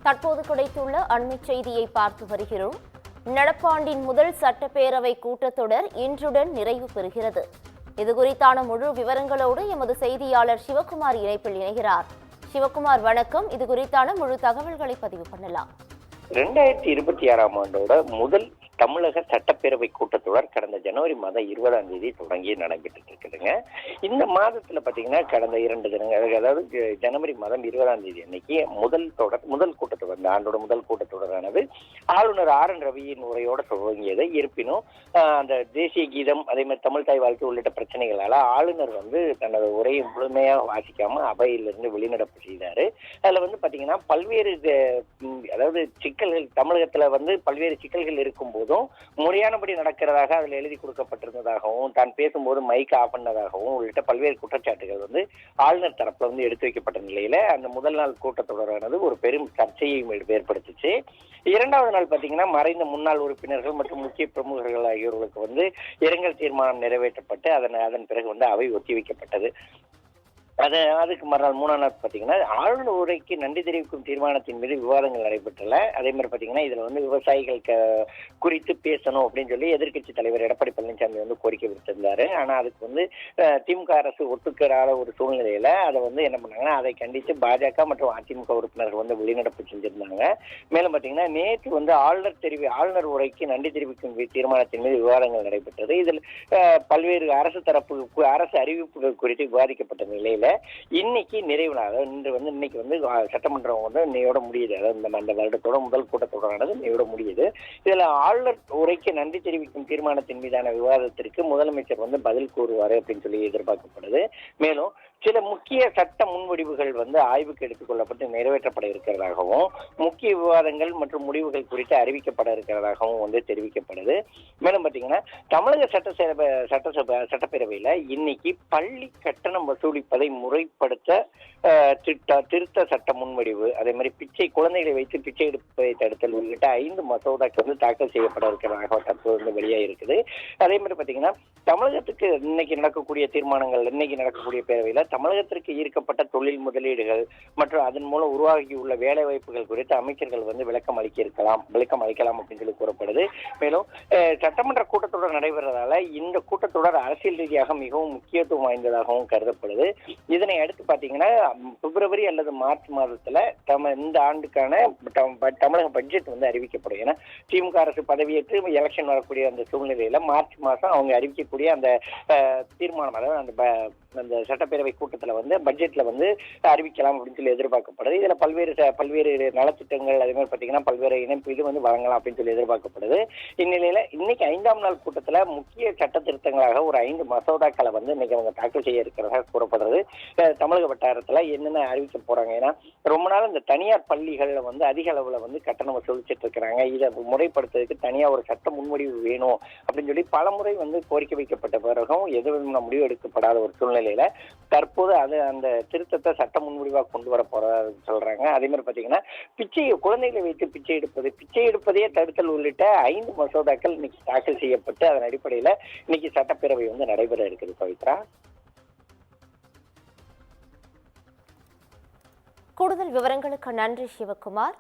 தற்போது கிடைத்துள்ள அண்மை செய்தியை பார்த்து வருகிறோம். நடப்பாண்டின் முதல் சட்டப்பேரவை கூட்டத்தொடர் இன்றுடன் நிறைவு பெறுகிறது. இதுகுறித்தான முழு விவரங்களோடு எமது செய்தியாளர் சிவகுமார் இணைப்பில் இணைகிறார். சிவகுமார் வணக்கம். இதுகுறித்தான முழு தகவல்களை பதிவு பண்ணலாம். 2026ஆம் ஆண்டோட முதல் தமிழக சட்டப்பேரவை கூட்டத்தொடர் கடந்த ஜனவரி மாதம் 20ஆம் தேதி தொடங்கி நடைபெற்று இருக்குதுங்க. இந்த மாதத்துல பாத்தீங்கன்னா கடந்த 2 தினங்கள், அதாவது ஜனவரி மாதம் 20ஆம் தேதி அன்னைக்கு முதல் கூட்டத்தொடர், இந்த ஆண்டோட முதல் கூட்டத்தொடரானது ஆளுநர் RN ரவியின் உரையோட துவங்கியது. இருப்பினும் அந்த தேசிய கீதம், அதே மாதிரி தமிழ் தாய் வாழ்க்கை உள்ளிட்ட பிரச்சனைகளால ஆளுநர் தனது உரையை முழுமையாக வாசிக்காம அவையிலிருந்து வெளிநடப்பு செய்தாரு. அதுல பாத்தீங்கன்னா பல்வேறு அதாவது சிக்கல்கள், தமிழகத்துல பல்வேறு சிக்கல்கள் இருக்கும் போதும் முறையானபடி நடக்கிறதாக அதில் எழுதி கொடுக்கப்பட்டிருந்ததாகவும், தான் பேசும்போது மைக் ஆஃப் பண்ணதாகவும் உள்ளிட்ட பல்வேறு குற்றச்சாட்டுகள் ஆளுநர் தரப்புல எடுத்து வைக்கப்பட்ட நிலையில அந்த முதல் நாள் கூட்டத்தொடரானது ஒரு பெரும் சர்ச்சையை ஏற்படுத்துச்சு. 2வது நாள் பாத்தீங்கன்னா மறைந்த முன்னாள் உறுப்பினர்கள் மற்றும் முக்கிய பிரமுகர்கள் ஆகியோர்களுக்கு இரங்கல் தீர்மானம் நிறைவேற்றப்பட்டு அதன் பிறகு அவை ஒத்திவைக்கப்பட்டது. அதுக்கு மறுநாள் 3ஆம் நாள் பாத்தீங்கன்னா ஆளுநர் உரைக்கு நன்றி தெரிவிக்கும் தீர்மானத்தின் மீது விவாதங்கள் நடைபெற்றல. அதே மாதிரி பாத்தீங்கன்னா இதுல விவசாயிகள் குறித்து பேசணும் அப்படின்னு சொல்லி எதிர்க்கட்சி தலைவர் எடப்பாடி பழனிசாமி கோரிக்கை விடுத்திருந்தாரு. ஆனா அதுக்கு திமுக அரசு ஒத்துக்கிறாத ஒரு சூழ்நிலையில அதை என்ன பண்ணாங்கன்னா, அதை கண்டித்து பாஜக மற்றும் அதிமுக உறுப்பினர்கள் வெளிநடப்பு செஞ்சிருந்தாங்க. மேலும் பாத்தீங்கன்னா நேற்று ஆளுநர் உரைக்கு நன்றி தெரிவிக்கும் தீர்மானத்தின் மீது விவாதங்கள் நடைபெற்றது. இதில் பல்வேறு அரசு அறிவிப்புகள் குறித்து விவாதிக்கப்பட்ட நிலையில இன்னைக்கு நிறைவு நாள். இன்னைக்கு சட்டமன்றம் இன்னையோட முடியுது. அதாவது அந்த வருடத்தோட முதல் கூட்டத்தொடரானது இன்னையோட முடியுது. இதுல ஆளுநர் உரைக்கு நன்றி தெரிவிக்கும் தீர்மானத்தின் மீதான விவாதத்திற்கு முதலமைச்சர் பதில் கூறுவாரு அப்படின்னு சொல்லி எதிர்பார்க்கப்படுது. மேலும் சில முக்கிய சட்ட முன்வடிவுகள் ஆய்வுக்கு எடுத்துக் கொள்ளப்பட்டு நிறைவேற்றப்பட இருக்கிறதாகவும், முக்கிய விவாதங்கள் மற்றும் முடிவுகள் குறித்து அறிவிக்கப்பட இருக்கிறதாகவும் தெரிவிக்கப்படுது. மேலும் பாத்தீங்கன்னா தமிழக சட்டப்பேரவையில இன்னைக்கு பள்ளி கட்டணம் வசூலிப்பதை முறைப்படுத்த திருத்த சட்ட முன்வடிவு, அதே மாதிரி குழந்தைகளை வைத்து பிச்சை எடுப்பதை தடுத்தல் உள்ளிட்ட 5 மசோதாக்கள் தாக்கல் செய்யப்பட இருக்கிறதாக தற்போது வெளியாக இருக்குது. அதே மாதிரி பாத்தீங்கன்னா தமிழகத்துக்கு இன்னைக்கு நடக்கக்கூடிய தீர்மானங்கள், இன்னைக்கு நடக்கக்கூடிய பேரவையில தமிழகத்திற்கு ஈர்க்கப்பட்ட தொழில் முதலீடுகள் மற்றும் அதன் மூலம் உருவாகியுள்ள வேலை வாய்ப்புகள் குறித்து அமைச்சர்கள் விளக்கம் அளிக்கலாம் அப்படின்னு சொல்லி கூறப்படுது. மேலும் சட்டமன்ற கூட்டத்தொடர் நடைபெறதால இந்த கூட்டத்தொடர் அரசியல் ரீதியாக மிகவும் முக்கியத்துவம் வாய்ந்ததாகவும் கருதப்படுது. இதனை அடுத்து பாத்தீங்கன்னா பிப்ரவரி அல்லது மார்ச் மாதத்துல இந்த ஆண்டுக்கான தமிழக பட்ஜெட் அறிவிக்கப்படும். ஏன்னா திமுக அரசு பதவியேற்று எலெக்ஷன் வரக்கூடிய அந்த சூழ்நிலையில மார்ச் மாதம் அவங்க அறிவிக்கக்கூடிய அந்த தீர்மானம், அதாவது அந்த சட்டப்பேரவை கூட்டத்துல பட்ஜெட்ல அறிவிக்கலாம் அப்படின்னு சொல்லி எதிர்பார்க்கப்படுது. இதுல பல்வேறு நலத்திட்டங்கள், அதே மாதிரி பாத்தீங்கன்னா பல்வேறு இணைப்பு வழங்கலாம் அப்படின்னு சொல்லி எதிர்பார்க்கப்படுது. இந்நிலையில இன்னைக்கு 5ஆம் நாள் கூட்டத்துல முக்கிய சட்ட திருத்தங்களாக ஒரு 5 மசோதாக்களை இன்னைக்கு அவங்க தாக்கல் செய்ய இருக்கிறதாக கூறப்படுறது. தமிழக வட்டாரத்துல என்னென்ன அறிவிக்க போறாங்க, ஏன்னா ரொம்ப நாள் இந்த தனியார் பள்ளிகள்ல அதிக அளவுல கட்டணம் வசூலிச்சுட்டு இருக்கிறாங்க. இதை முறைப்படுத்துறதுக்கு தனியா ஒரு சட்ட முன்வடிவு வேணும் அப்படின்னு சொல்லி பல முறை கோரிக்கை வைக்கப்பட்ட பிறகும் எதுவும் முடிவு எடுக்கப்படாத ஒரு சூழ்நிலையில தற்போது அந்த திருத்தத்தை சட்ட முன்வடிவாக கொண்டு வர போறதா சொல்றாங்க. அதே மாதிரி பாத்தீங்கன்னா குழந்தைகளை வைத்து பிச்சை எடுப்பதையே தடுத்தல் உள்ளிட்ட 5 மசோதாக்கள் இன்னைக்கு தாக்கல் செய்யப்பட்டு அதன் அடிப்படையில இன்னைக்கு சட்டப்பேரவை நடைபெற இருக்குது. பவித்ரா, கூடுதல் விவரங்களுக்கு நன்றி சிவகுமார்.